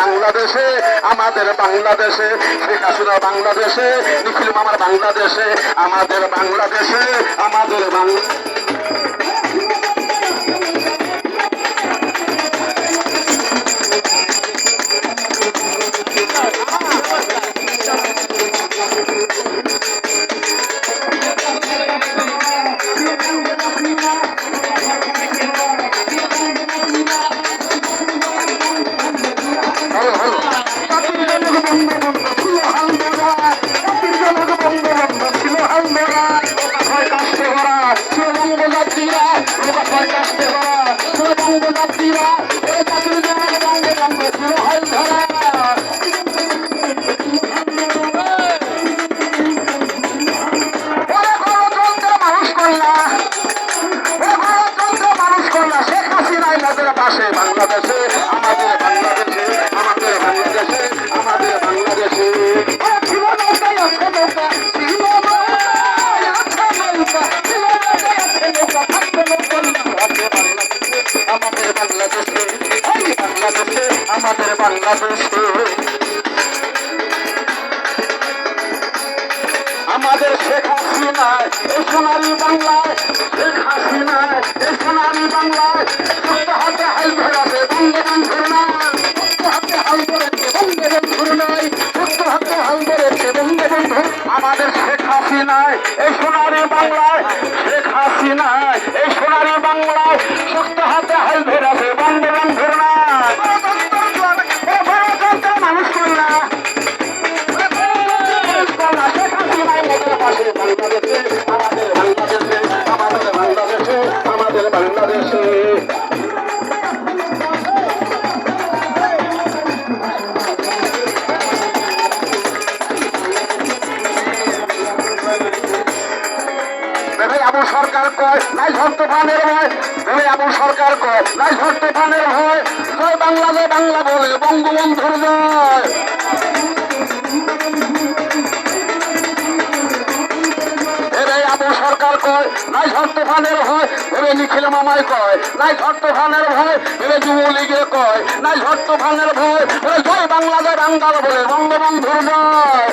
বাংলাদেশে, আমাদের বাংলাদেশে, শেখ হাসিনা বাংলাদেশে, নিখিল মামার বাংলাদেশে, আমাদের বাংলাদেশে, আমাদের বাংলাদেশে, আমাদের বাংলাদেশে, আমাদের বাংলাদেশে, আমাদের বাংলাদেশে আমাদের বাংলাদেশে, বাংলাদেশে, আমাদের বাংলাদেশে, আমাদের শেখ হাসিনা এই সোনালী বাংলায়, শেখ হাসিনা এই সোনালী বাংলায় সত্য হাতে হাল ধরাছে বঙ্গবন্ধুর নাই, সত্য হাতে হাল ধরেছে বঙ্গবন্ধুর নাই, সত্য হাতে হাল ধরেছে বঙ্গবন্ধু। আমাদের শেখ হাসিনায় এই সোনালী বাংলায়, শেখ হাসিনায় এই সোনালী বাংলায় সত্য হাতে হাল ধরেছে বঙ্গবন্ধুর নাই। গণতন্ত্রের মানুষ কন্যা, শেখ হাসিনায় মোদের পাশে বাংলাদেশে, আমাদের বাংলাদেশে, আমাদের বাংলাদেশে, আমাদের বাংলাদেশে। আবু সরকার কয় নাই ঝড় তুফানের ভয়, আবু সরকার কয় নাই ঝড় তুফানের ভয়, জয় বাংলা জয় বাংলা বলে বঙ্গবন্ধুর জয়। আবু সরকার কয় নাই ঝড় তুফানের ভয়, নিখিল মামাই কয় নাই ঝড় তুফানের ভয়, যুবলীগে কয় নাই ঝড় তুফানের ভয়, জয় বাংলা জয় বাংলা বলে বঙ্গবন্ধুর জয়।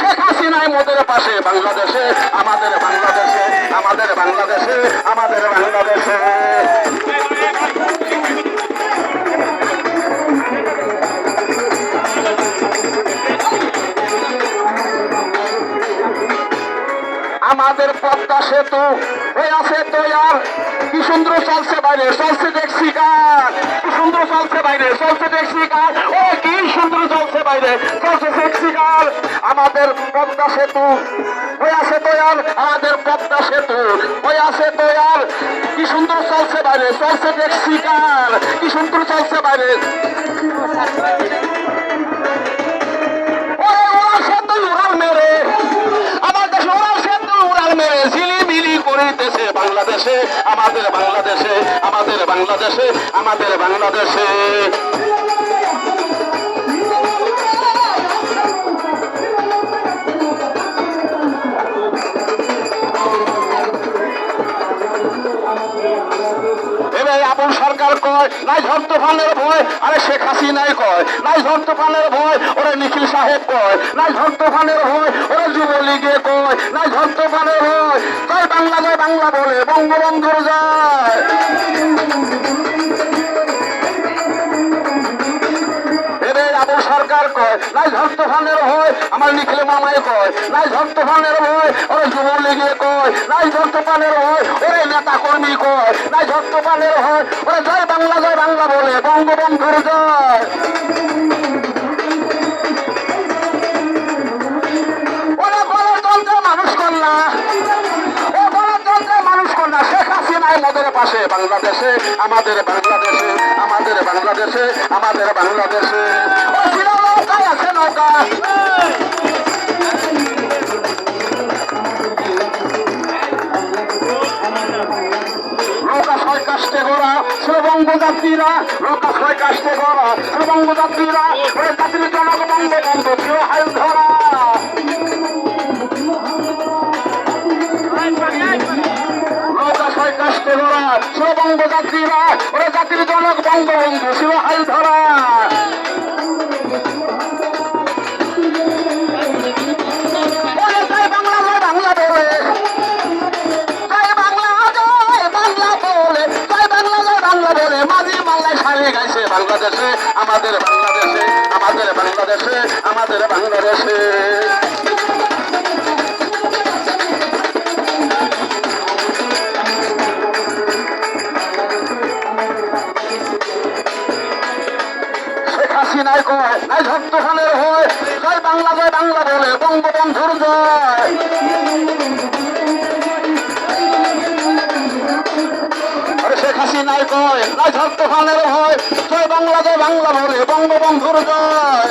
শেখ হাসিনায় মোদের পাশে বাংলাদেশে, আমাদের বাংলাদেশে, আমাদের বাংলাদেশে, আমাদের বাংলাদেশে। আমাদের পদ্মা সেতু হয়ে আছে তৈয়ার, কি সুন্দর চলছে বাইরে, চলছে দেখছি কার, কি সুন্দর চলছে বাইরে, চলছে দেখছি কার, ও কি সুন্দর চলছে বাইরে, চলছে দেখছি কার। আমাদের পদ্মা সেতু হয়ে আছে তৈয়ার, আমাদের পদ্মা সেতু হয়ে আছে তৈয়ার, কি সুন্দর চলছে বাইরে, চলছে দেখছি কার, কি সুন্দর চলছে বাইরে। বাংলাদেশে, আমাদের বাংলাদেশে, আমাদের বাংলাদেশে, আমাদের বাংলাদেশে। আবু সরকার কয় নাই ঝড় তুফানের ভয়, আরে শেখ হাসিনাই কয় নাই ঝড় তুফানের ভয়, ওরা নিখিল সাহেব কয় নাই ঝড় তুফানের ভয়, ওরা যুবলীগে কয় নাই ঝড় তুফানের ভয়, জয় বাংলা জয় বাংলা বলে বঙ্গবন্ধুর জয়। আবু সরকার কয় নাই ঝড় তুফানের ভয়, আমার নিখিল মামাই কয় নাই ঝড় তুফানের ভয়, ওরা যুবলীগে কয় নাই ঝড় তুফানের ভয়, ওরা নেতা কর্মী কয় নাই ঝড় তুফানের ভয়, ওরা জয় বাংলা বলে বঙ্গবন্ধুর জয়। ওরা গণতন্ত্রের মানুষ কন্যা, ও গণতন্ত্রের মানুষ কন্যা, শেখ হাসিনায় মোদের পাশে বাংলাদেশে, আমাদের বাংলাদেশে, আমাদের বাংলাদেশে, আমাদের বাংলাদেশে। ও ছিল নৌকায় আছে নৌকা, নৌকা ছয় কাষ্টে গোড়া শ্রবঙ্গ যাত্রীরা, নৌকা ছয় কাষ্টে গোড়া শ্রবঙ্গ যাত্রীরা, জাতির জনক বঙ্গবন্ধু কেউ হাল ধরা। বঙ্গবন্ধু ছিল হাল ধরা। বলে জয় বাংলা জয় বাংলা বলে, জয় বাংলা জয় বাংলা বলে, জয় বাংলা জয় বাংলা বলে মাঝি বাংলায় সারিয়ে গাইছে বাংলাদেশে, আমাদের বাংলাদেশে, আমাদের বাংলাদেশে, আমাদের বাংলাদেশে। নাই কয় নাই ভক্ত খানের হয়, জয় বাংলা বলে বঙ্গবন্ধুর জয়। আরে শেখ হাসিনাই কয় নাই ভক্ত খানের হয়, জয় বাংলা বলে বঙ্গবন্ধুর জয়।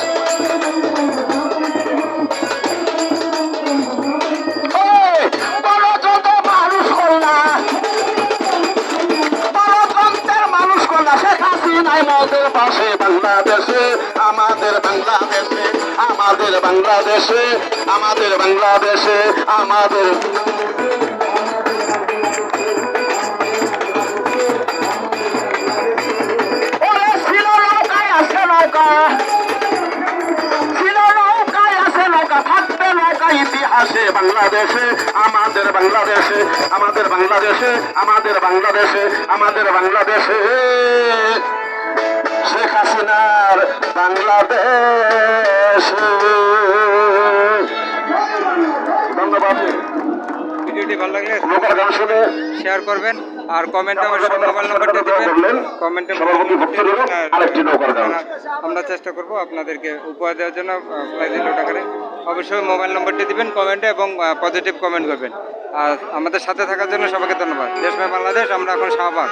গণতন্ত্র মানুষ কন্যা, গণতন্ত্রের মানুষ কন্যা শেখ হাসিনাই মদের পাশে বাংলাদেশে, আমাদের বাংলাদেশে, আমাদের বাংলাদেশে, আমাদের বাংলাদেশে, আমাদের ছিল নৌকায় আছে নৌকা, ছিল নৌকায় আছে নৌকা, থাকবে নৌকা ইতিহাসে বাংলাদেশে, আমাদের বাংলাদেশে, আমাদের বাংলাদেশে, আমাদের বাংলাদেশে, আমাদের বাংলাদেশে। শেখ হাসিনার বাংলাদেশ। ধন্যবাদ। ভিডিওটি ভালো লাগলে লোকের গান শুনে শেয়ার করবেন আর কমেন্টে অবশ্যই মোবাইল নাম্বারটা দেবেন, কমেন্টে আরেকটি নৌকার গান আমরা চেষ্টা করব আপনাদেরকে উপহার দেওয়ার জন্য প্রাইজ টাকারে। অবশ্যই মোবাইল নাম্বারটি দিবেন কমেন্টে এবং পজিটিভ কমেন্ট করবেন। আর আমাদের সাথে থাকার জন্য সবাইকে ধন্যবাদ। দেশ ভাই বাংলাদেশ, আমরা এখন শাহবাগ।